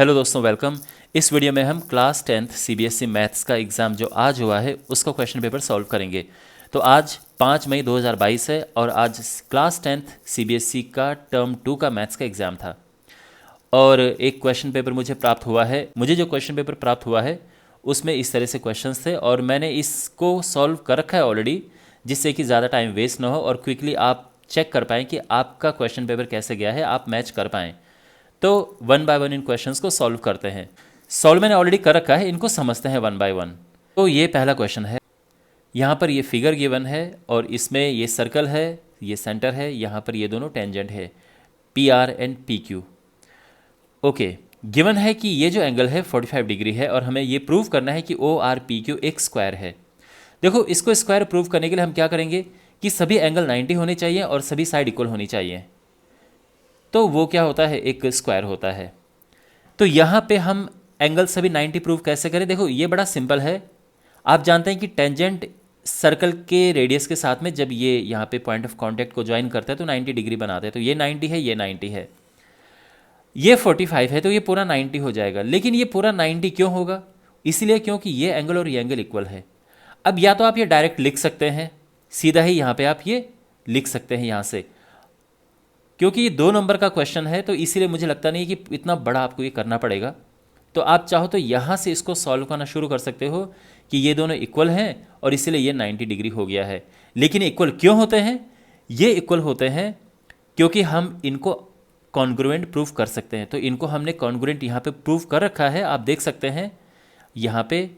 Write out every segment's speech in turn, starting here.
Hello दोस्तों, welcome. इस video में हम क्लास 10th सीबीएसई मैथ्स का एग्ज़ाम जो आज हुआ है उसका क्वेश्चन पेपर सॉल्व करेंगे। तो आज 5 मई 2022 है और आज क्लास 10th सीबीएसई का टर्म 2 का मैथ्स का एग्ज़ाम था। और एक क्वेश्चन पेपर मुझे प्राप्त हुआ है। मुझे जो क्वेश्चन पेपर प्राप्त हुआ है उसमें इस तरह से क्वेश्चंस थे और मैंने इसको सॉल्व कर रखा है ऑलरेडी, जिससे कि ज़्यादा टाइम वेस्ट ना हो और क्विकली आप चेक कर पाएँ कि आपका क्वेश्चन पेपर कैसे गया है, आप मैच कर पाएँ। तो one by one in questions को सॉल्व करते हैं। सॉल्व मैंने ऑलरेडी कर रखा है, इनको समझते हैं वन बाय वन। तो ये पहला क्वेश्चन है। यहाँ पर ये फिगर गिवन है और इसमें ये सर्कल है, ये सेंटर है, यहाँ पर ये दोनों टेंजेंट है, P R and P Q. Okay, given है कि ये जो एंगल है 45 डिग्री है और हमें ये प्रूव करना है कि ओ आर पी क्यू एक स्क्वायर है। देखो, इसको स्क्वायर प्रूव करने के लिए हम क्या करेंगे कि सभी एंगल 90 होने चाहिए और सभी साइड इक्वल होनी चाहिए। तो वो क्या होता है, एक स्क्वायर होता है। तो यहाँ पे हम एंगल सभी 90 प्रूव कैसे करें? देखो, ये बड़ा सिंपल है। आप जानते हैं कि टेंजेंट सर्कल के रेडियस के साथ में जब ये यहाँ पे पॉइंट ऑफ कांटेक्ट को ज्वाइन करता है तो 90 डिग्री बनाते हैं। तो ये 90 है, ये 90 है, ये 45 है, तो ये पूरा 90 हो जाएगा। लेकिन ये पूरा 90 क्यों होगा? इसलिए क्योंकि ये एंगल और ये एंगल इक्वल है। अब या तो आप ये डायरेक्ट लिख सकते हैं, सीधा ही यहाँ पे आप ये लिख सकते हैं यहाँ से, क्योंकि ये 2 नंबर का क्वेश्चन है तो इसीलिए मुझे लगता नहीं कि इतना बड़ा आपको ये करना पड़ेगा। तो आप चाहो तो यहाँ से इसको सॉल्व करना शुरू कर सकते हो कि ये दोनों इक्वल हैं और इसीलिए ये 90 डिग्री हो गया है। लेकिन इक्वल क्यों होते हैं? ये इक्वल होते हैं क्योंकि हम इनको कॉन्ग्रुएंट प्रूफ कर सकते हैं। तो इनको हमने कॉन्ग्रुएंट यहाँ पे प्रूफ कर रखा है, आप देख सकते हैं यहाँ पे।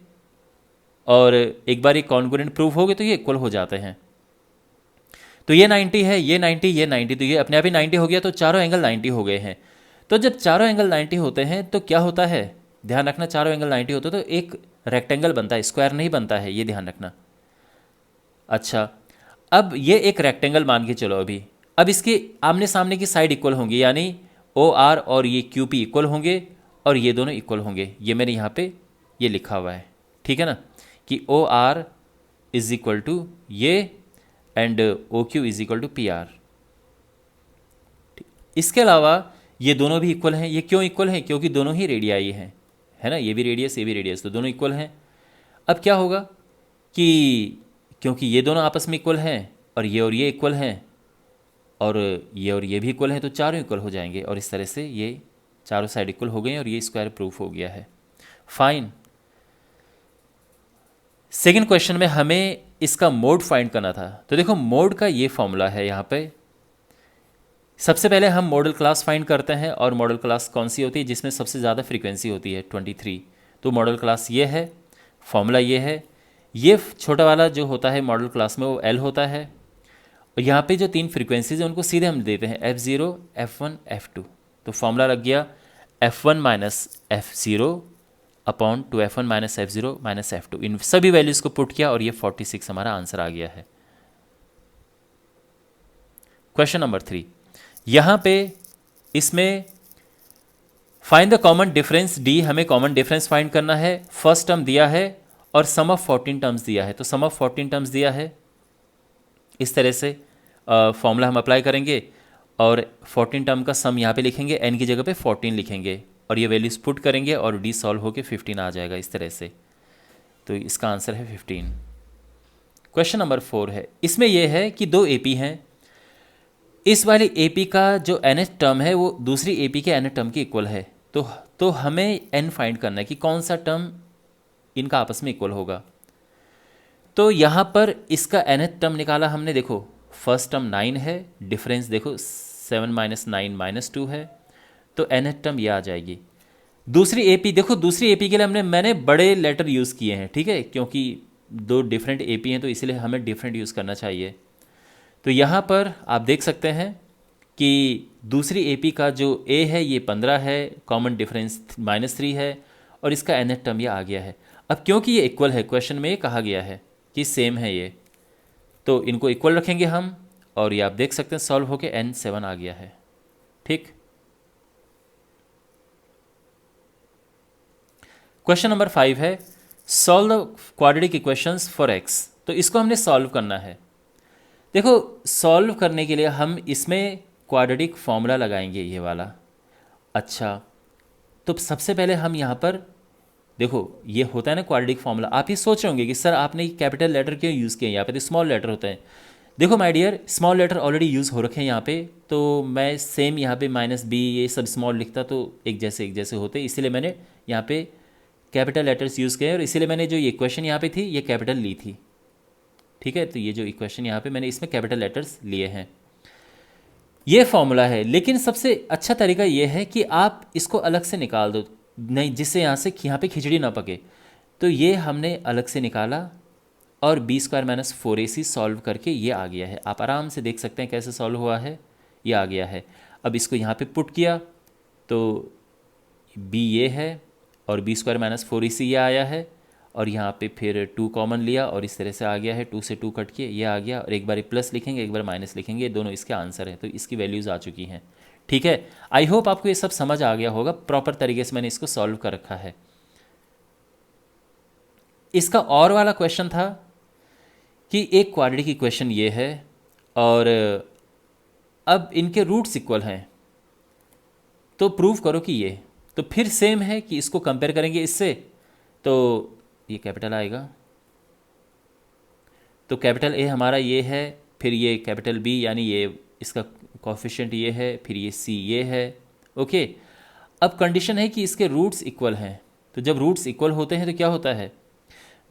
और एक बार ये कॉन्ग्रुएंट प्रूफ हो गए तो ये इक्वल हो जाते हैं। तो ये 90 है, ये 90, ये 90, तो ये अपने आप ही 90 हो गया। तो चारों एंगल 90 हो गए हैं। तो जब चारों एंगल 90 होते हैं तो क्या होता है, ध्यान रखना, चारों एंगल 90 होते हैं तो एक रेक्टेंगल बनता है, स्क्वायर नहीं बनता है, ये ध्यान रखना। अच्छा, अब ये एक रेक्टेंगल मान के चलो। अब इसके आमने सामने की साइड इक्वल होंगी, यानी ओ आर और ये क्यू पी इक्वल होंगे और ये दोनों इक्वल होंगे। ये मैंने यहाँ पे ये लिखा हुआ है, ठीक है ना, कि O R is equal to ये and O Q is equal to P R. इसके अलावा ये दोनों भी इक्वल हैं। ये क्यों इक्वल हैं? क्योंकि दोनों ही रेडियाई हैं, है ना, ये भी रेडियस ये भी रेडियस, तो दोनों इक्वल हैं। अब क्या होगा कि क्योंकि ये दोनों आपस में इक्वल हैं और ये इक्वल हैं और ये भी इक्वल हैं, तो चारों इक्वल हो जाएंगे और इस तरह से ये चारों साइड इक्वल हो गए और ये स्क्वायर प्रूफ हो गया है। फाइन। सेकेंड क्वेश्चन में हमें इसका मोड फाइंड करना था। तो देखो, मोड का ये फॉर्मूला है यहाँ पे। सबसे पहले हम मॉडल क्लास फाइंड करते हैं और मॉडल क्लास कौन सी होती है? जिसमें सबसे ज़्यादा फ्रीक्वेंसी होती है 23। तो मॉडल क्लास ये है, फॉर्मूला ये है। ये छोटा वाला जो होता है मॉडल क्लास में वो एल होता है और यहाँ पे जो 3 फ्रीक्वेंसीज हैं उनको सीधे हम देते हैं F0, F1, F2। तो फॉर्मूला लग गया F1 minus F0 upon 2F1 minus F0 minus F2। इन सभी वैल्यूज़ को पुट किया और ये 46 हमारा आंसर आ गया है। क्वेश्चन नंबर 3, यहाँ पे इसमें find the common difference D, हमें कॉमन डिफरेंस फाइंड करना है। फर्स्ट टर्म दिया है और सम ऑफ 14 टर्म्स दिया है। तो सम ऑफ 14 टर्म्स दिया है, इस तरह से फॉर्मूला हम अप्लाई करेंगे और 14 टर्म का सम यहाँ पे लिखेंगे, n की जगह पे 14 लिखेंगे और ये वैल्यूज पुट करेंगे और d सॉल्व होके 15 आ जाएगा इस तरह से। तो इसका आंसर है 15। क्वेश्चन नंबर 4 है। इसमें यह है कि 2 AP हैं। इस वाली AP का जो nth टर्म है वो दूसरी AP के nth टर्म के इक्वल है। तो हमें n फाइंड करना है कि कौन सा टर्म इनका आपस में इक्वल होगा। तो यहाँ पर इसका nth टर्म निकाला हमने। देखो, फर्स्ट टर्म 9 है, डिफरेंस देखो 7 माइनस 9 माइनस 2 है, तो nth टर्म ये आ जाएगी। दूसरी AP देखो, दूसरी AP के लिए मैंने बड़े लेटर यूज़ किए हैं, ठीक है, क्योंकि 2 डिफरेंट AP हैं तो इसलिए हमें डिफरेंट यूज़ करना चाहिए। तो यहाँ पर आप देख सकते हैं कि दूसरी AP का जो A है ये 15 है, कॉमन डिफरेंस -3 है और इसका nth टर्म ये आ गया है। अब क्योंकि ये इक्वल है, क्वेश्चन में ये कहा गया है कि सेम है ये, तो इनको इक्वल रखेंगे हम और ये आप देख सकते हैं सॉल्व होके n7 आ गया है। ठीक। क्वेश्चन नंबर 5 है, solve the quadratic equations for x। तो इसको हमने सॉल्व करना है। देखो, सॉल्व करने के लिए हम इसमें क्वाड्रेटिक फॉर्मूला लगाएंगे, ये वाला। अच्छा, तो सबसे पहले हम यहाँ पर देखो, ये होता है ना क्वाड्रेटिक फॉर्मूला। आप ये सोच रहे होंगे कि सर आपने कैपिटल लेटर क्यों यूज़ किए, यहाँ पे तो स्मॉल लेटर होते हैं। देखो my dear, small letter already use हो रखे हैं यहाँ पे, तो मैं सेम यहाँ पे -b ये सब स्मॉल लिखता तो एक जैसे होते, इसीलिए मैंने यहाँ पे कैपिटल लेटर्स यूज़ किए और इसीलिए मैंने जो ये इक्वेशन यहाँ पे थी ये कैपिटल ली थी। ठीक है, तो ये जो इक्वेशन यहाँ पे मैंने इसमें कैपिटल लेटर्स लिए हैं, ये फॉर्मूला है। लेकिन सबसे अच्छा तरीका ये है कि आप इसको अलग से निकाल दो, नहीं जिससे यहाँ पे खिचड़ी ना पके। तो ये हमने अलग से निकाला और b² - 4ac सॉल्व करके ये आ गया है। आप आराम से देख सकते हैं कैसे सॉल्व हुआ है, ये आ गया है। अब इसको यहाँ पे पुट किया तो b ये है और b² - 4ac ये आया है, और यहाँ पे फिर 2 कॉमन लिया और इस तरह से आ गया है, 2 से 2 कट के ये आ गया, और एक बार प्लस लिखेंगे एक बार माइनस लिखेंगे, दोनों इसके आंसर है, तो इसकी वैल्यूज़ आ चुकी हैं। ठीक है, आई होप आपको ये सब समझ आ गया होगा, प्रॉपर तरीके से मैंने इसको सॉल्व कर रखा है। इसका और वाला क्वेश्चन था कि एक क्वाड्रेटिक इक्वेशन ये है और अब इनके रूट्स इक्वल हैं, तो प्रूव करो कि ये, तो फिर सेम है कि इसको कंपेयर करेंगे इससे, तो ये कैपिटल आएगा, तो कैपिटल ए हमारा ये है, फिर ये कैपिटल बी यानी ये इसका कोफिशिएंट ये है, फिर ये सी ये है। ओके, अब कंडीशन है कि इसके रूट्स इक्वल हैं, तो जब रूट्स इक्वल होते हैं तो क्या होता है,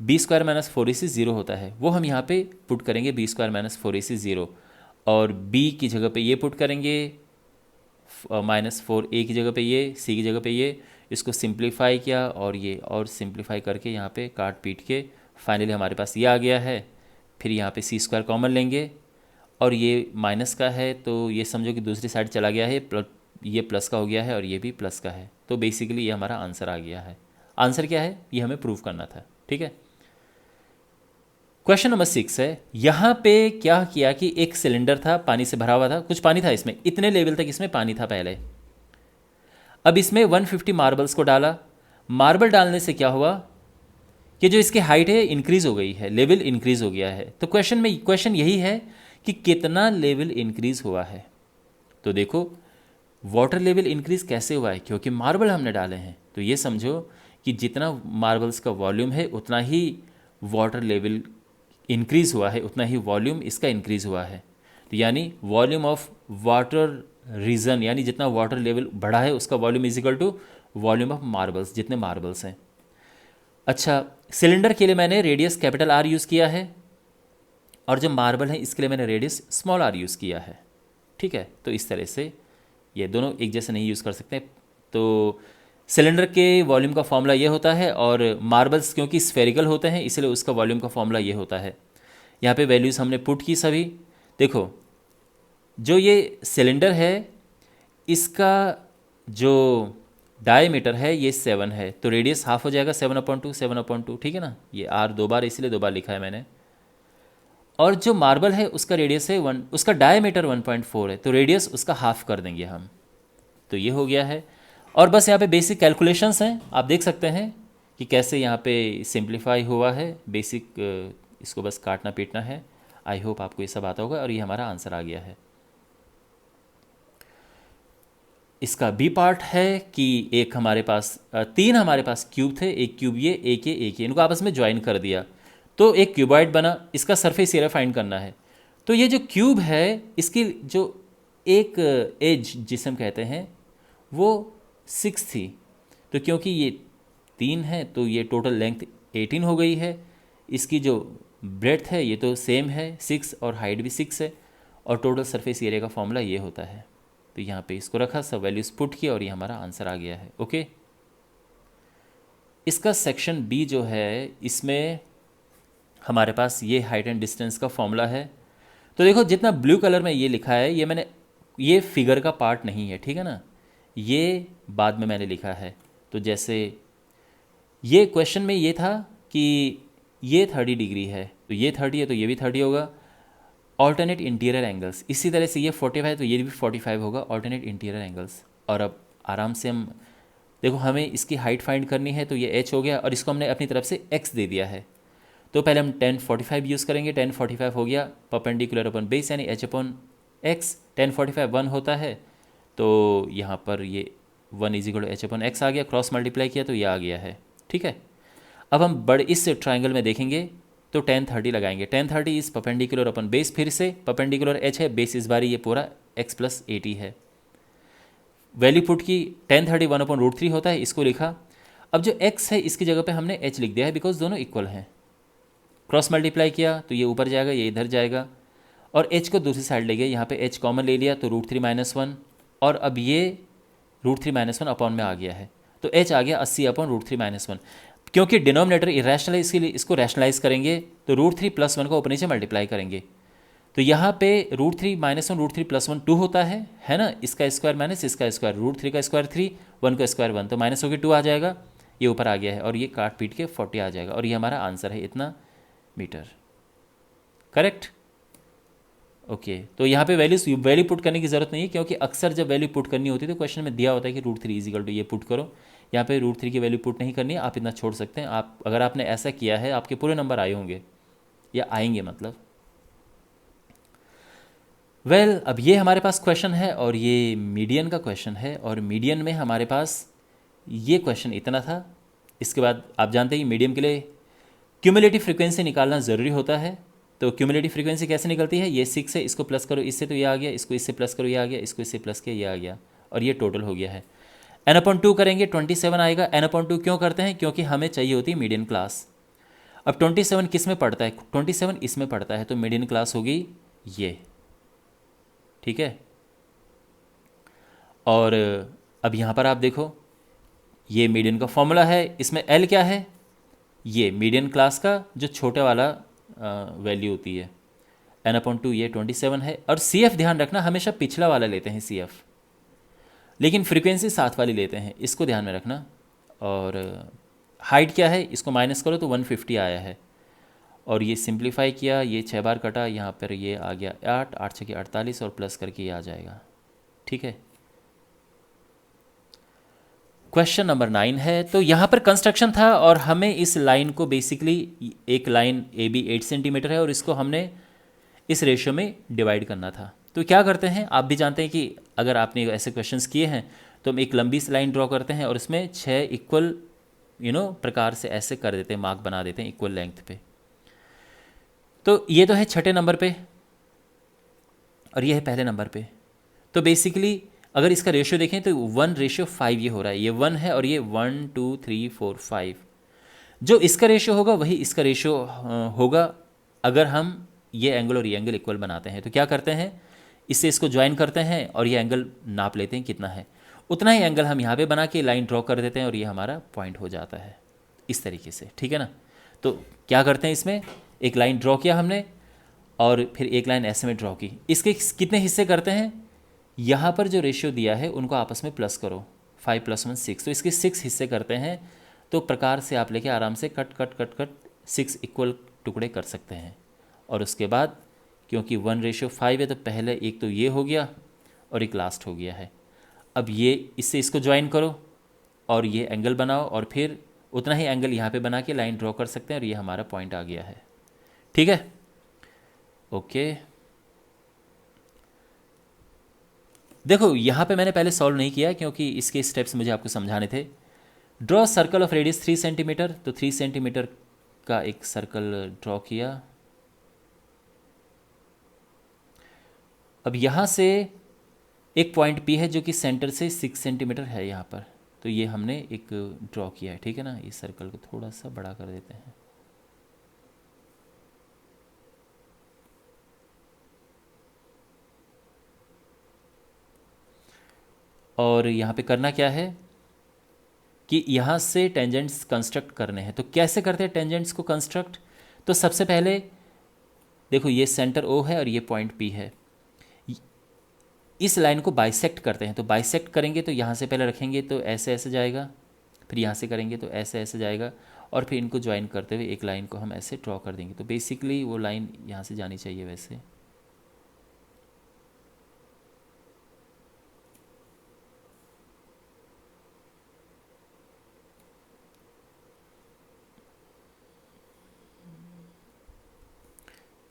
b² - 4ac 0 होता है, वो हम यहाँ पे पुट करेंगे b² - 4ac 0, और b की जगह पे ये पुट करेंगे, -4a की जगह पे ये, c की जगह पे ये, इसको सिंप्लीफाई किया और ये और सिंप्लीफाई करके यहाँ पे काट पीट के फाइनली हमारे पास ये आ गया है। फिर यहाँ पे c² कॉमन लेंगे और ये माइनस का है तो ये समझो कि दूसरी साइड चला गया है, ये प्लस का हो गया है और ये भी प्लस का है, तो बेसिकली ये हमारा आंसर आ गया है। आंसर क्या है ये हमें प्रूव करना था। ठीक है, क्वेश्चन नंबर 6 है, यहाँ पे क्या किया कि एक सिलेंडर था, पानी से भरा हुआ था, कुछ पानी था इसमें, इतने लेवल तक इसमें पानी था पहले। अब इसमें 150 मार्बल्स को डाला। मार्बल डालने से क्या हुआ कि जो इसकी हाइट है इंक्रीज हो गई है, लेवल इंक्रीज हो गया है। तो क्वेश्चन यही है कि कितना लेवल इंक्रीज हुआ है। तो देखो वाटर लेवल इंक्रीज कैसे हुआ है, क्योंकि मार्बल हमने डाले हैं, तो ये समझो कि जितना मार्बल्स का वॉल्यूम है उतना ही वाटर लेवल इंक्रीज हुआ है, उतना ही वॉल्यूम इसका इंक्रीज हुआ है। तो यानी वॉल्यूम ऑफ वाटर रीजन, यानी जितना वाटर लेवल बढ़ा है उसका volume is equal to volume of marbles, जितने मार्बल्स हैं। अच्छा, सिलेंडर के लिए मैंने रेडियस कैपिटल R यूज़ किया है और जो मार्बल है इसके लिए मैंने रेडियस स्मॉल r यूज़ किया है। ठीक है, तो इस तरह से ये दोनों एक जैसे नहीं यूज़ कर सकते। तो सिलेंडर के वॉल्यूम का फॉर्मूला ये होता है, और मार्बल्स क्योंकि स्फेरिकल होते हैं इसलिए उसका वॉल्यूम का फॉर्मूला ये होता है। यहाँ पे वैल्यूज़ हमने पुट की सभी। देखो जो ये सिलेंडर है इसका जो डायमीटर है ये 7 है, तो रेडियस हाफ हो जाएगा 7/2, ठीक है ना, ये r 2 बार इसलिए 2 बार लिखा है मैंने। और जो मार्बल है उसका रेडियस है 1, उसका डायमीटर 1.4 है, तो रेडियस उसका हाफ कर देंगे हम, तो ये हो गया है। और बस यहाँ पे बेसिक कैलकुलेशंस हैं, आप देख सकते हैं कि कैसे यहाँ पे सिंप्लीफाई हुआ है। बेसिक इसको बस काटना पीटना है। आई होप आपको ये सब आता होगा, और ये हमारा आंसर आ गया है। इसका बी पार्ट है कि एक हमारे पास 3 हमारे पास क्यूब थे, एक क्यूब ये, एक ये, इनको आपस में ज्वाइन कर दिया तो एक क्यूबॉइड बना। इसका सरफेस एरिया फाइंड करना है। तो ये जो क्यूब है इसकी जो एक एज जिसे हम कहते हैं वो 6 थी, तो क्योंकि ये 3 है तो ये टोटल लेंथ 18 हो गई है। इसकी जो ब्रेड्थ है ये तो सेम है 6, और हाइट भी 6 है, और टोटल सरफेस एरिया का फॉर्मूला ये होता है। तो यहाँ पे इसको रखा, सब वैल्यूज पुट किया और ये हमारा आंसर आ गया है। ओके, इसका सेक्शन बी जो है इसमें हमारे पास ये हाइट एंड डिस्टेंस का फॉर्मूला है। तो देखो जितना ब्लू कलर में ये लिखा है ये मैंने, ये फिगर का पार्ट नहीं है, ठीक है ना, ये बाद में मैंने लिखा है। तो जैसे ये क्वेश्चन में ये था कि ये 30 डिग्री है, तो ये 30 है तो ये भी 30 होगा, ऑल्टरनेट इंटीरियर एंगल्स। इसी तरह से ये 45 है तो ये भी 45 होगा, ऑल्टरनेट इंटीरियर एंगल्स। और अब आराम से हम देखो, हमें इसकी हाइट फाइंड करनी है, तो ये h हो गया और इसको हमने अपनी तरफ से x दे दिया है। तो पहले हम tan 45 यूज़ करेंगे। tan 45 हो गया परपेंडिकुलर अपन बेस, यानी h/x। tan 45 1 होता है, तो यहाँ पर ये 1 is equal to H upon X आ गया, क्रॉस मल्टीप्लाई किया तो ये आ गया है। ठीक है, अब हम बड़े इस ट्राइंगल में देखेंगे तो tan 30 लगाएंगे। tan 30 is perpendicular upon base, फिर से परपेंडिकुलर एच है, बेस इस बारी ये पूरा x प्लस 80 है। वैल्यू पुट की, tan 30 1/√3 होता है, इसको लिखा। अब जो x है इसकी जगह पे हमने h लिख दिया है बिकॉज दोनों इक्वल हैं। क्रॉस मल्टीप्लाई किया तो ये ऊपर जाएगा, ये इधर जाएगा, और h को दूसरी साइड ले गए, यहाँ पे h कॉमन ले लिया तो √3 - 1, और अब ये √3 - 1 अपॉन में आ गया है, तो h आ गया 80 अपॉन √3 - 1। क्योंकि डिनोमिनेटर इरेशनल है इसलिए इसको रैशनलाइज करेंगे तो √3 + 1 को ऊपर नीचे मल्टीप्लाई करेंगे, तो यहाँ पे √3 - 1 √3 + 1 2 होता है ना, इसका स्क्वायर माइनस इसका स्क्वायर, √3 का स्क्वायर 3, 1 का स्क्वायर 1, तो माइनस होकर 2 आ जाएगा, ये ऊपर आ गया है, और ये काट पीट के 40 आ जाएगा, और ये हमारा आंसर है इतना मीटर। करेक्ट। ओके, तो यहाँ पे वैल्यू पुट करने की ज़रूरत नहीं है, क्योंकि अक्सर जब वैल्यू पुट करनी होती है तो क्वेश्चन में दिया होता है कि √3 इजिकल टू ये पुट करो। यहाँ पे √3 की वैल्यू पुट नहीं करनी है, आप इतना छोड़ सकते हैं। आप अगर आपने ऐसा किया है आपके पूरे नंबर आए होंगे या आएंगे मतलब। वेल अब ये हमारे पास क्वेश्चन है और ये मीडियन का क्वेश्चन है, और मीडियन में हमारे पास ये क्वेश्चन इतना था। इसके बाद आप जानते हैं मीडियम के लिए क्यूमुलेटिव फ्रीक्वेंसी निकालना ज़रूरी होता है। तो क्यूमुलेटिव फ्रीक्वेंसी कैसे निकलती है, ये 6 है, इसको प्लस करो इससे तो ये आ गया, इसको इससे प्लस करो ये आ गया, इसको इससे प्लस किया ये आ गया, और ये टोटल हो गया है। n/2 करेंगे 27 आएगा। n/2 क्यों करते हैं, क्योंकि हमें चाहिए होती है मीडियन क्लास। अब 27 किस में पड़ता है, 27 इसमें पड़ता है, तो मीडियन क्लास होगी ये। ठीक है, और अब यहाँ पर आप देखो ये मीडियन का फॉर्मूला है, इसमें L क्या है, ये मीडियन क्लास का जो छोटे वाला वैल्यू होती है, n/2 ये 27 है। और CF ध्यान रखना हमेशा पिछला वाला लेते हैं CF, लेकिन फ्रीक्वेंसी साथ वाली लेते हैं, इसको ध्यान में रखना। और हाइट क्या है, इसको माइनस करो तो 150 आया है, और ये सिंप्लीफाई किया, ये 6 बार कटा, यहाँ पर ये आ गया 8, 8 6 48, और प्लस करके ये आ जाएगा। ठीक है, क्वेश्चन नंबर 9 है। तो यहाँ पर कंस्ट्रक्शन था और हमें इस लाइन को बेसिकली, एक लाइन AB 8 सेंटीमीटर है और इसको हमने इस रेशियो में डिवाइड करना था। तो क्या करते हैं, आप भी जानते हैं कि अगर आपने ऐसे क्वेश्चंस किए हैं तो हम एक लंबी सी लाइन ड्रॉ करते हैं और इसमें 6 इक्वल प्रकार से ऐसे कर देते हैं, मार्क बना देते हैं इक्वल लेंथ पे। तो ये तो है छठे नंबर पे और ये है पहले नंबर पे। तो बेसिकली अगर इसका रेशियो देखें तो 1:5 ये हो रहा है, ये 1 है और ये 1 2 3 4 5। जो इसका रेशियो होगा वही इसका रेशियो होगा अगर हम ये एंगल और ये एंगल इक्वल बनाते हैं। तो क्या करते हैं, इससे इसको ज्वाइन करते हैं और ये एंगल नाप लेते हैं कितना है, उतना ही एंगल हम यहाँ पे बना के लाइन ड्रॉ कर देते हैं और ये हमारा पॉइंट हो जाता है इस तरीके से। ठीक है ना। तो क्या करते हैं, इसमें एक लाइन ड्रॉ किया हमने और फिर एक लाइन ऐसे में ड्रॉ की। इसके कितने हिस्से करते हैं, यहाँ पर जो रेशियो दिया है उनको आपस में प्लस करो, 5 + 1 6, तो इसके 6 हिस्से करते हैं। तो प्रकार से आप लेके आराम से cut cut cut cut 6 equal टुकड़े कर सकते हैं। और उसके बाद क्योंकि 1:5 है तो पहले एक तो ये हो गया और एक लास्ट हो गया है। अब ये इससे इसको ज्वाइन करो और ये एंगल बनाओ और फिर उतना ही एंगल यहाँ पे बना के लाइन ड्रॉ कर सकते हैं और ये हमारा पॉइंट आ गया है। ठीक है, ओके। देखो यहाँ पे मैंने पहले सॉल्व नहीं किया क्योंकि इसके स्टेप्स मुझे आपको समझाने थे। Draw circle of radius 3 centimetre, तो 3 सेंटीमीटर का एक सर्कल ड्रॉ किया। अब यहाँ से एक पॉइंट P है जो कि सेंटर से 6 सेंटीमीटर है यहाँ पर, तो ये हमने एक ड्रॉ किया है। ठीक है ना, इस सर्कल को थोड़ा सा बड़ा कर देते हैं। और यहाँ पे करना क्या है कि यहाँ से टेंजेंट्स कंस्ट्रक्ट करने हैं। तो कैसे करते हैं टेंजेंट्स को कंस्ट्रक्ट, तो सबसे पहले देखो ये सेंटर O है और ये पॉइंट P है, इस लाइन को बाइसेक्ट करते हैं। तो बाइसेक्ट करेंगे तो यहाँ से पहले रखेंगे तो ऐसे ऐसे जाएगा, फिर यहाँ से करेंगे तो ऐसे ऐसे जाएगा और फिर इनको ज्वाइन करते हुए एक लाइन को हम ऐसे ड्रॉ कर देंगे। तो बेसिकली वो लाइन यहाँ से जानी चाहिए वैसे।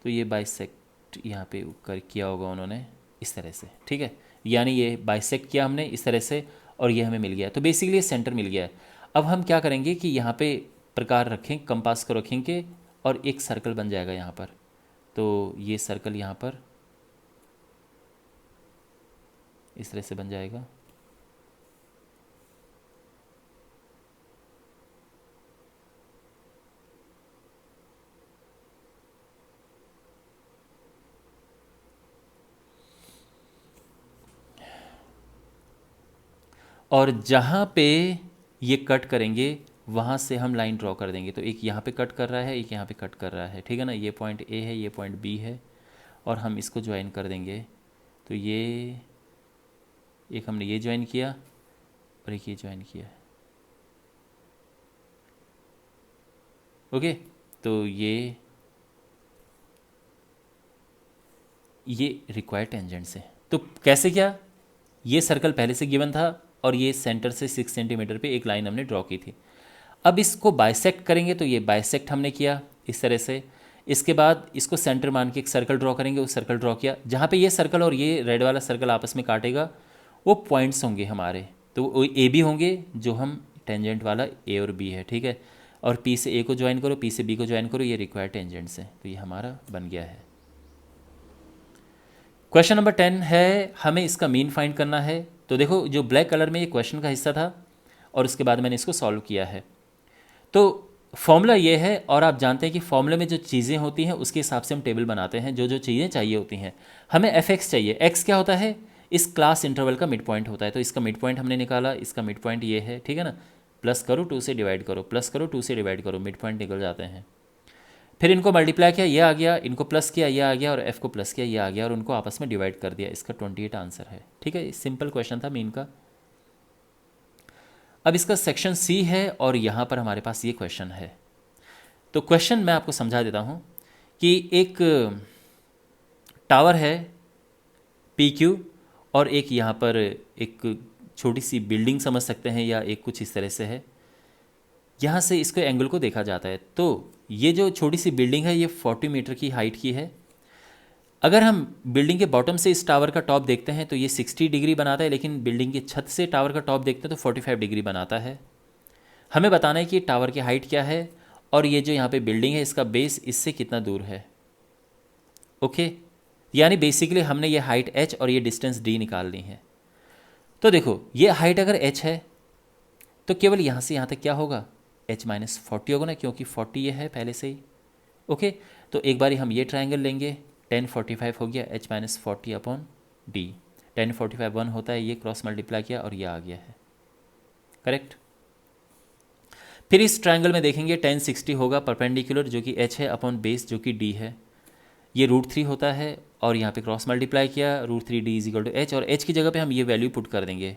तो ये बाइसेक्ट यहाँ पे किया होगा उन्होंने इस तरह से। ठीक है, यानी ये बाइसेक्ट किया हमने इस तरह से और ये हमें मिल गया। तो बेसिकली ये सेंटर मिल गया है। अब हम क्या करेंगे कि यहाँ पे प्रकार रखें, कंपास को रखेंगे और एक सर्कल बन जाएगा यहाँ पर। तो ये सर्कल यहाँ पर इस तरह से बन जाएगा। और जहाँ पे ये कट करेंगे वहाँ से हम लाइन ड्रॉ कर देंगे। तो एक यहाँ पे कट कर रहा है, एक यहाँ पे कट कर रहा है, ठीक है ना। ये पॉइंट ए है, ये पॉइंट बी है, और हम इसको ज्वाइन कर देंगे। तो ये एक हमने ये ज्वाइन किया और एक ये ज्वाइन किया। ओके, तो ये रिक्वायर्ड टेंजेंट से। तो कैसे क्या, ये सर्कल पहले से गिवन था और ये सेंटर से 6 सेंटीमीटर पे एक लाइन हमने ड्रॉ की थी। अब इसको बाइसेक्ट करेंगे, तो ये बाइसेक्ट हमने किया इस तरह से। इसके बाद इसको सेंटर मान के एक सर्कल ड्रॉ करेंगे, उस सर्कल ड्रॉ किया। जहाँ पे ये सर्कल और ये रेड वाला सर्कल आपस में काटेगा वो पॉइंट्स होंगे हमारे, तो वो ए बी होंगे, जो हम टेंजेंट वाला ए और बी है, ठीक है। और पी से ए को ज्वाइन करो, पी से बी को ज्वाइन करो, ये रिक्वायर्ड टेंजेंट्स है। तो ये हमारा बन गया है। क्वेश्चन नंबर 10 है, हमें इसका मीन फाइंड करना है। तो देखो, जो ब्लैक कलर में ये क्वेश्चन का हिस्सा था और उसके बाद मैंने इसको सॉल्व किया है। तो फॉर्मूला ये है, और आप जानते हैं कि फॉर्मूले में जो चीज़ें होती हैं उसके हिसाब से हम टेबल बनाते हैं। जो जो चीज़ें चाहिए होती हैं, हमें एफ एक्स चाहिए। एक्स क्या होता है, इस क्लास इंटरवल का मिड पॉइंट होता है। तो इसका मिड पॉइंट हमने निकाला, इसका मिड पॉइंट ये है, ठीक है ना। प्लस करो 2 से डिवाइड करो, प्लस करो 2 से डिवाइड करो, मिड पॉइंट निकल जाते हैं। फिर इनको मल्टीप्लाई किया, ये आ गया, इनको प्लस किया, ये आ गया, और एफ को प्लस किया, ये आ गया, और उनको आपस में डिवाइड कर दिया। इसका 28 आंसर है, ठीक है। सिंपल क्वेश्चन था मीन का। अब इसका सेक्शन सी है और यहाँ पर हमारे पास ये क्वेश्चन है। तो क्वेश्चन मैं आपको समझा देता हूँ कि एक टावर है पी क्यू, और एक यहाँ पर एक छोटी सी बिल्डिंग समझ सकते हैं, या एक कुछ इस तरह से है। यहाँ से इसको एंगल को देखा जाता है। तो ये जो छोटी सी बिल्डिंग है ये 40 मीटर की हाइट की है। अगर हम बिल्डिंग के बॉटम से इस टावर का टॉप देखते हैं तो ये 60 डिग्री बनाता है, लेकिन बिल्डिंग की छत से टावर का टॉप देखते हैं तो 45 डिग्री बनाता है। हमें बताना है कि टावर की हाइट क्या है, और ये जो यहाँ पे बिल्डिंग है इसका बेस इससे कितना दूर है। ओके, यानी बेसिकली हमने ये हाइट h और ये डिस्टेंस d निकालनी है। तो देखो, ये हाइट अगर h है तो केवल यहाँ से यहाँ तक क्या होगा, h माइनस 40 होगा ना, क्योंकि 40 ये है पहले से ही। ओके, तो एक बारी हम ये ट्राइंगल लेंगे, 10 45 हो गया, h माइनस 40 अपॉन डी। 10 45 1 होता है, ये क्रॉस मल्टीप्लाई किया और ये आ गया है, करेक्ट। फिर इस ट्राइंगल में देखेंगे 10 60 होगा परपेंडिकुलर, जो कि h है, अपॉन बेस जो कि d है। ये √3 होता है, और यहाँ पे क्रॉस मल्टीप्लाई किया, √3d is equal to h, और h की जगह पे हम ये वैल्यू पुट कर देंगे।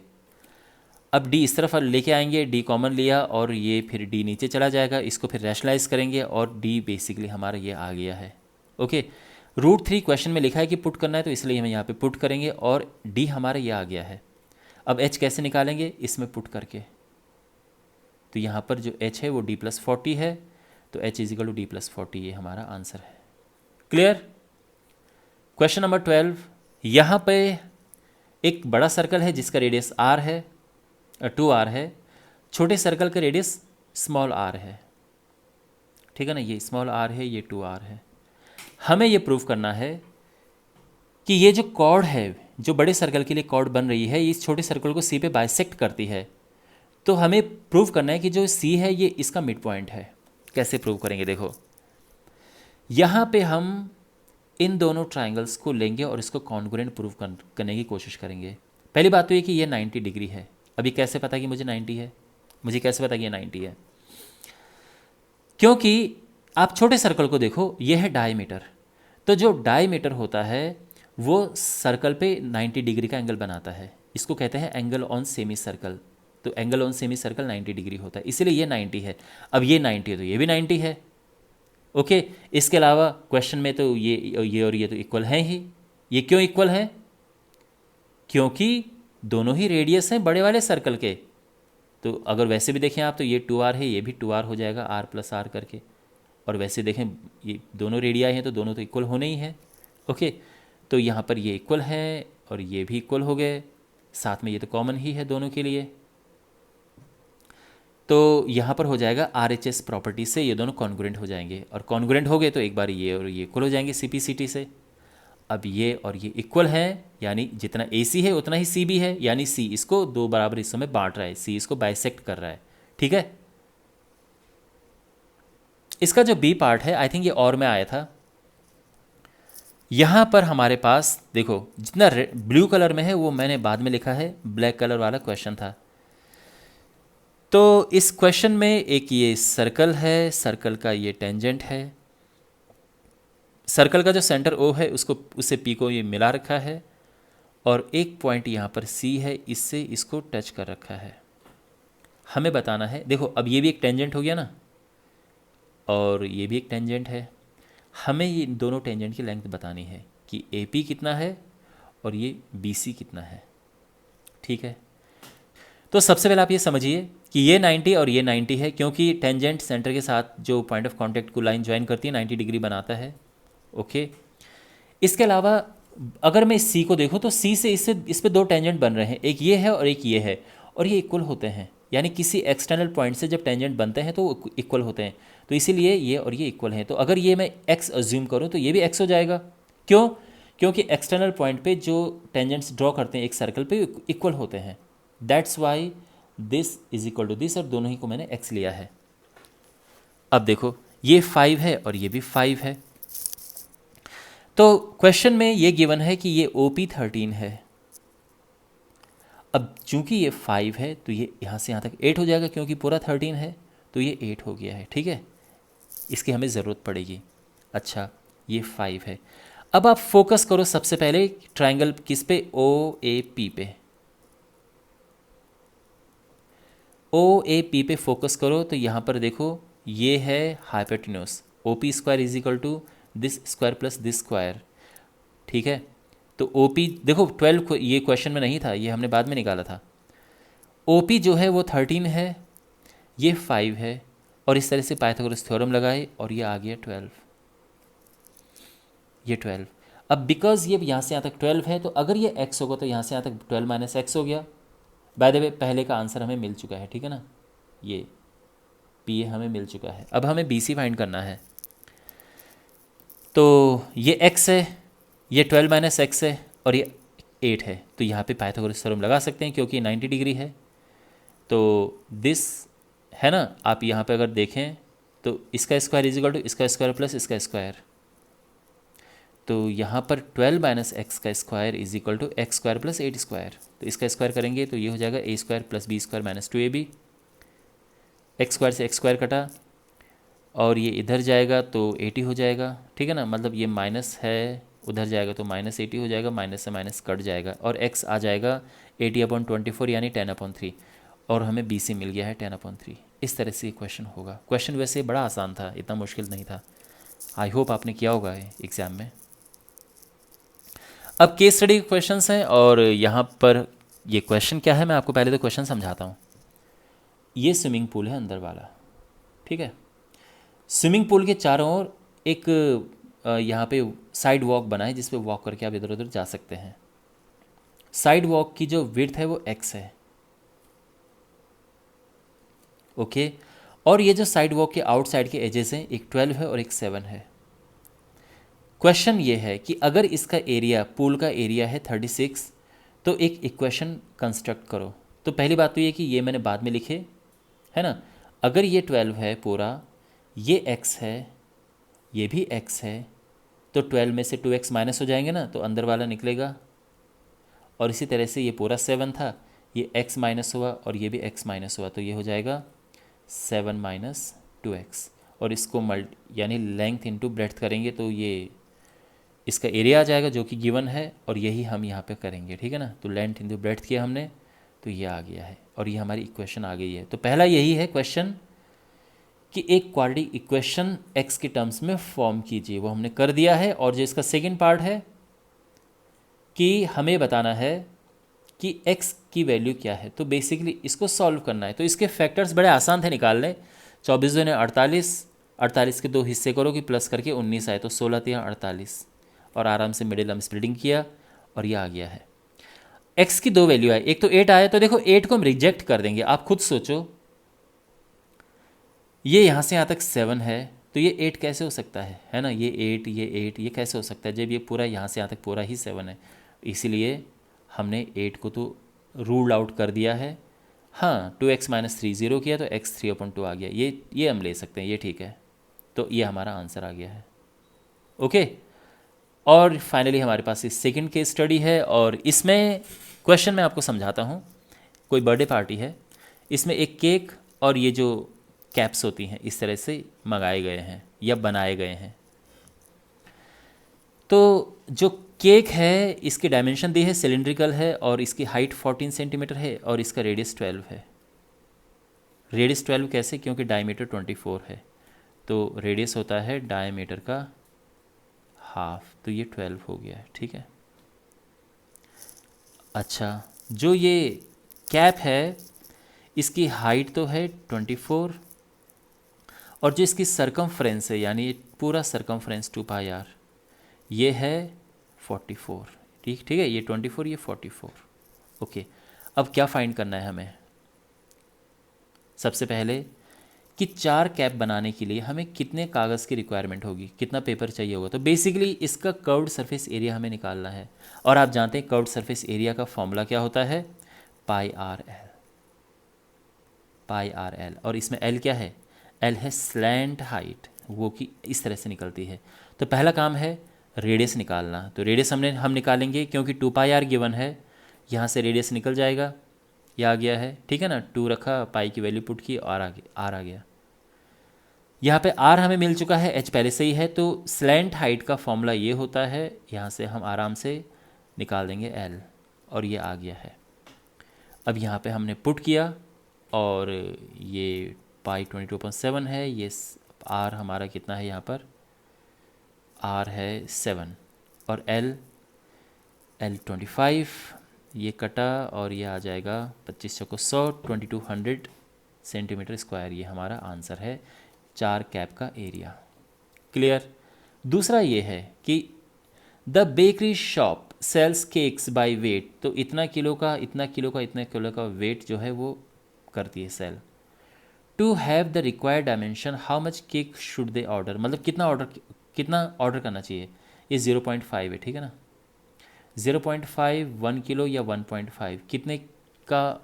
अब d इस तरफ लेके आएंगे, d कॉमन लिया, और ये फिर d नीचे चला जाएगा। इसको फिर रैशनलाइज करेंगे और d बेसिकली हमारा ये आ गया है। ओके, √3 क्वेश्चन में लिखा है कि पुट करना है, तो इसलिए हम यहाँ पे पुट करेंगे, और d हमारा ये आ गया है। अब h कैसे निकालेंगे, इसमें पुट करके। तो यहाँ पर जो h है वो d प्लस 40 है, तो h is equal to d plus 40, ये हमारा आंसर है। क्लियर। क्वेश्चन नंबर 12, यहाँ पे एक बड़ा सर्कल है जिसका रेडियस r है, 2r है। छोटे सर्कल का रेडियस स्मॉल r है, ठीक है ना। ये स्मॉल r है, ये 2r है। हमें ये प्रूव करना है कि ये जो कॉर्ड है, जो बड़े सर्कल के लिए कॉर्ड बन रही है, इस छोटे सर्कल को c पे बाइसेक्ट करती है। तो हमें प्रूव करना है कि जो c है ये इसका मिड पॉइंट है। कैसे प्रूव करेंगे, देखो यहाँ पे हम इन दोनों ट्राइंगल्स को लेंगे और इसको कॉन्ग्रुएंट प्रूव करने की कोशिश करेंगे। पहली बात तो ये कि ये 90 डिग्री है। अभी कैसे पता कि मुझे 90 है, मुझे कैसे पता कि ये 90 है, क्योंकि आप छोटे सर्कल को देखो, ये है डायमीटर। तो जो डायमीटर होता है वो सर्कल पे 90 डिग्री का एंगल बनाता है, इसको कहते हैं एंगल ऑन सेमी सर्कल। तो angle on semi circle 90 degree होता है, इसलिए ये 90 है। अब ये 90 है तो ये भी 90 है। ओके, इसके अलावा क्वेश्चन में तो ये और ये तो इक्वल हैं ही। ये क्यों इक्वल है, क्योंकि दोनों ही रेडियस हैं बड़े वाले सर्कल के। तो अगर वैसे भी देखें आप तो ये 2r है, ये भी 2r हो जाएगा, r प्लस r करके। और वैसे देखें ये दोनों रेडियाई हैं तो दोनों तो इक्वल होने ही हैं। ओके, तो यहाँ पर ये इक्वल है और ये भी इक्वल हो गए। साथ में ये तो कॉमन ही है दोनों के लिए, तो यहाँ पर हो जाएगा RHS प्रॉपर्टी से ये दोनों कॉन्ग्रुएंट हो जाएंगे, और कॉन्ग्रुएंट हो गए तो एक बार ये और ये इक्वल हो जाएंगे CP/CT से। अब ये और ये इक्वल है, यानी जितना AC है उतना ही CB है, यानी C इसको दो बराबर हिस्सों में बांट रहा है, C इसको बाइसेक्ट कर रहा है। ठीक है, इसका जो B पार्ट है आई थिंक ये और में आया था। यहाँ पर हमारे पास देखो जितना ब्लू कलर में है वो मैंने बाद में लिखा है, ब्लैक कलर वाला क्वेश्चन था। तो इस क्वेश्चन में एक ये सर्कल है, सर्कल का ये टेंजेंट है, सर्कल का जो सेंटर O है उसको उससे P को ये मिला रखा है, और एक पॉइंट यहाँ पर C है, इससे इसको टच कर रखा है। हमें बताना है, देखो अब ये भी एक टेंजेंट हो गया ना, और ये भी एक टेंजेंट है। हमें ये दोनों टेंजेंट की लेंथ बतानी है कि AP कितना है और ये BC कितना है। ठीक है, तो सबसे पहले आप ये समझिए कि ये 90 और ये 90 है, क्योंकि टेंजेंट सेंटर के साथ जो पॉइंट ऑफ कांटेक्ट को लाइन ज्वाइन करती है 90 डिग्री बनाता है। ओके, इसके अलावा अगर मैं इस C को देखूँ तो C से इस पे दो टेंजेंट बन रहे हैं, एक ये है और एक ये है, और ये इक्वल होते हैं, यानी किसी एक्सटर्नल पॉइंट से जब टेंजेंट बनते हैं तो वो इक्वल होते हैं, तो इसीलिए ये और ये इक्वल हैं। तो अगर ये मैं x अज्यूम करूँ तो ये भी x हो जाएगा। क्यों? क्योंकि एक्सटर्नल पॉइंट पे जो टेंजेंट्स ड्रॉ करते हैं एक सर्कल पे इक्वल होते हैं, that's why this is equal to this, और दोनों ही को मैंने x लिया है। अब देखो ये 5 है और ये भी 5 है, तो क्वेश्चन में ये गिवन है कि ये OP 13 है। अब चूंकि ये 5 है तो ये यहाँ से यहाँ तक 8 हो जाएगा, क्योंकि पूरा 13 है तो ये 8 हो गया है। ठीक है, इसकी हमें ज़रूरत पड़ेगी। अच्छा, ये 5 है। अब आप फोकस करो सबसे पहले ट्रायंगल किस पे, OAP पे। OAP पे फोकस करो तो यहाँ पर देखो ये है hypotenuse, OP square is equal to this square plus this square. ठीक है, तो OP देखो 12 ये क्वेश्चन में नहीं था, ये हमने बाद में निकाला था। OP जो है वो 13 है, ये 5 है, और इस तरह से पाइथागोरस थ्योरम लगाए और ये आ गया 12, ये 12। अब बिकॉज ये यहाँ से यहाँ तक 12 है, तो अगर ये x होगा तो यहाँ से यहाँ तक 12 माइनस एक्स हो गया। बाय द वे पहले का आंसर हमें मिल चुका है, ठीक है ना, ये P हमें मिल चुका है। अब हमें BC फाइंड करना है, तो ये x है, ये 12 माइनस एक्स है, और ये 8 है, तो यहाँ पे पाइथागोरस थ्योरम लगा सकते हैं क्योंकि 90 डिग्री है। तो दिस है ना, आप यहाँ पे अगर देखें तो इसका स्क्वायर इज इक्वल टू इसका स्क्वायर प्लस इसका स्क्वायर, तो यहाँ पर 12 माइनस एक्स का square is equal to X square plus 8 square, तो इसका स्क्वायर करेंगे तो ये हो जाएगा A square plus B square minus 2AB। X square से एक्स स्क्वायर कटा और ये इधर जाएगा तो 80 हो जाएगा। ठीक है ना, मतलब ये माइनस है, उधर जाएगा तो माइनस 80 हो जाएगा, माइनस से माइनस कट जाएगा, और x आ जाएगा 80/24 यानी 10/3, और हमें BC मिल गया है 10/3। इस तरह से क्वेश्चन होगा। क्वेश्चन वैसे बड़ा आसान था, इतना मुश्किल नहीं था। आई होप आपने किया होगा एग्ज़ाम में। अब केस स्टडी के क्वेश्चन हैं, और यहाँ पर ये क्वेश्चन क्या है मैं आपको पहले तो क्वेश्चन समझाता हूँ। ये स्विमिंग पूल है अंदर वाला, ठीक है। स्विमिंग पूल के चारों ओर एक यहाँ पे साइड वॉक बना है, जिस पे वॉक करके आप इधर उधर जा सकते हैं। साइड वॉक की जो विड्थ है वो x है, ओके। और ये जो साइड वॉक के आउटसाइड के एजेस हैं, एक 12 है और एक 7 है। क्वेश्चन ये है कि अगर इसका एरिया, पूल का एरिया है 36, तो एक इक्वेशन कंस्ट्रक्ट करो। तो पहली बात तो ये कि ये मैंने बाद में लिखे है ना। अगर ये 12 है पूरा, ये x है, ये भी x है, तो 12 में से 2x माइनस हो जाएंगे ना, तो अंदर वाला निकलेगा। और इसी तरह से ये पूरा 7 था, ये x माइनस हुआ और ये भी x माइनस हुआ, तो ये हो जाएगा 7 माइनस 2x। और इसको यानी लेंथ इंटू ब्रेड्थ करेंगे तो ये इसका एरिया आ जाएगा जो कि गिवन है, और यही हम यहाँ पे करेंगे, ठीक है ना। तो लेंथ इंटू ब्रेड्थ किया हमने, तो ये आ गया है, और ये हमारी इक्वेशन आ गई है। तो पहला यही है क्वेश्चन कि एक क्वाड्रेटिक इक्वेशन x के टर्म्स में फॉर्म कीजिए, वो हमने कर दिया है। और जो इसका सेकंड पार्ट है कि हमें बताना है कि x की वैल्यू क्या है, तो बेसिकली इसको सॉल्व करना है। तो इसके फैक्टर्स बड़े आसान थे निकालने। 24 ने 48, 48 के दो हिस्से करो कि प्लस करके 19 आए, तो 16 3 48, और आराम से मिडिल हम स्प्लिटिंग किया और ये आ गया है। x की दो वैल्यू है, एक तो 8 आया, तो देखो 8 को हम रिजेक्ट कर देंगे। आप खुद सोचो, ये यहाँ से यहाँ तक 7 है, तो ये 8 कैसे हो सकता है ना? ये 8, ये 8, ये कैसे हो सकता है जब ये पूरा यहाँ से यहाँ तक पूरा ही 7 है? इसीलिए हमने 8 को तो रूल आउट कर दिया है। हाँ, 2x माइनस 3 0 किया तो x 3/2 आ गया। ये हम ले सकते हैं, ये ठीक है। तो ये हमारा आंसर आ गया है। ओके, और फाइनली हमारे पास इस सेकंड केस स्टडी है, और इसमें क्वेश्चन मैं आपको समझाता हूँ। कोई बर्थडे पार्टी है, इसमें एक केक और ये जो कैप्स होती हैं इस तरह से मंगाए गए हैं या बनाए गए हैं। तो जो केक है इसकी डायमेंशन दी है, सिलिंड्रिकल है, और इसकी हाइट 14 सेंटीमीटर है, और इसका रेडियस 12 है। रेडियस 12 कैसे? क्योंकि डायमीटर 24 है, तो रेडियस होता है डायमीटर का हाफ, तो ये 12 हो गया है। ठीक है। अच्छा, जो ये कैप है इसकी हाइट तो है 24, और जो इसकी सरकमफ्रेंस है, यानी पूरा सरकमफ्रेंस 2πr, ये है 44। ठीक है, ये 24, ये 44। ओके, अब क्या फाइंड करना है हमें? सबसे पहले कि 4 कैप बनाने के लिए हमें कितने कागज़ की रिक्वायरमेंट होगी, कितना पेपर चाहिए होगा। तो बेसिकली इसका कर्व्ड सरफेस एरिया हमें निकालना है, और आप जानते हैं कर्व्ड सरफेस एरिया का फॉर्मूला क्या होता है? πr/l। πr/l, और इसमें l क्या है? l है स्लैंट हाइट, वो कि इस तरह से निकलती है। तो पहला काम है रेडियस निकालना। तो रेडियस हम निकालेंगे, क्योंकि 2πr गिवन है, यहाँ से रेडियस निकल जाएगा, ये आ गया है। ठीक है ना, 2 रखा, पाई की वैल्यू पुट की, और आर आ गया। यहाँ पे r हमें मिल चुका है, h पहले से ही है, तो स्लैंट हाइट का फॉर्मूला ये होता है, यहाँ से हम आराम से निकाल देंगे l, और ये आ गया है। अब यहाँ पे हमने पुट किया, और ये पाई 22/7 है, ये r हमारा कितना है? यहाँ पर r है 7, और l 25, ये कटा, और ये आ जाएगा 25 चौको 100, 2200 सेंटीमीटर स्क्वायर। ये हमारा आंसर है 4 कैप का एरिया। क्लियर? दूसरा ये है कि the bakery shop sells cakes by weight, तो इतना किलो का, इतना किलो का, इतना किलो का वेट जो है वो करती है sale. To have the required dimension, how much cake should they order, मतलब कितना ऑर्डर करना चाहिए। ये 0.5 है, ठीक है ना? 0.5, 1 किलो या 1.5, कितने का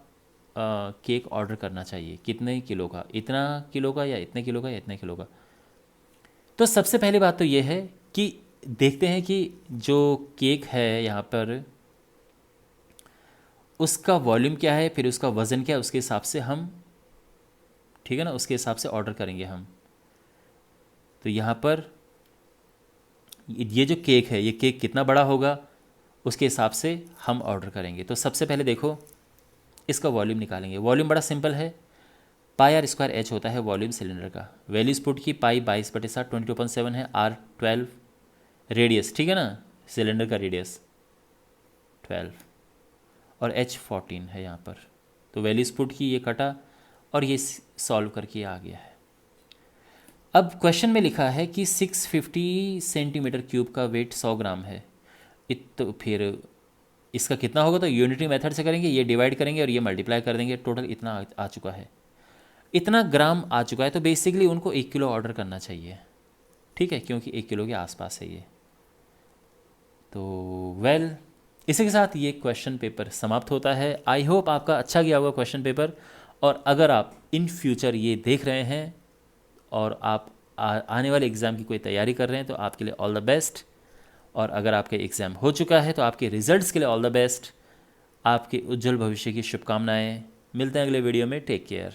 केक ऑर्डर करना चाहिए, कितने किलो का, इतना किलो का या इतने किलो का या इतने किलो का। तो सबसे पहली बात तो ये है कि देखते हैं कि जो केक है यहाँ पर उसका वॉल्यूम क्या है, फिर उसका वज़न क्या है, उसके हिसाब से हम, ठीक है ना, उसके हिसाब से ऑर्डर करेंगे हम। तो यहाँ पर ये जो केक है, ये केक कितना बड़ा होगा उसके हिसाब से हम ऑर्डर करेंगे। तो सबसे पहले देखो इसका वॉल्यूम निकालेंगे। वॉल्यूम बड़ा सिंपल है, πr²h होता है वॉल्यूम सिलेंडर का। वैल्यूज पुट की, पाई 22/7, 22/7 है, r 12, रेडियस, ठीक है ना, सिलेंडर का रेडियस 12, और h 14 है यहाँ पर। तो वैल्यूज पुट की, ये कटा, और ये सॉल्व करके आ गया है। अब क्वेश्चन में लिखा है कि 650 सेंटीमीटर क्यूब का वेट 100 ग्राम है। तो फिर इसका कितना होगा? तो यूनिटी मेथड से करेंगे, ये डिवाइड करेंगे और ये मल्टीप्लाई कर देंगे, टोटल इतना आ चुका है, इतना ग्राम आ चुका है। तो बेसिकली उनको 1 किलो ऑर्डर करना चाहिए, ठीक है, क्योंकि 1 किलो के आसपास है ये। तो इसी के साथ ये क्वेश्चन पेपर समाप्त होता है। आई होप आपका अच्छा गया होगा क्वेश्चन पेपर, और अगर आप इन फ्यूचर ये देख रहे हैं और आप आने वाले एग्ज़ाम की कोई तैयारी कर रहे हैं तो आपके लिए ऑल द बेस्ट। और अगर आपके एग्ज़ाम हो चुका है तो आपके रिजल्ट्स के लिए ऑल द बेस्ट। आपके उज्जवल भविष्य की शुभकामनाएं। मिलते हैं अगले वीडियो में। Take care.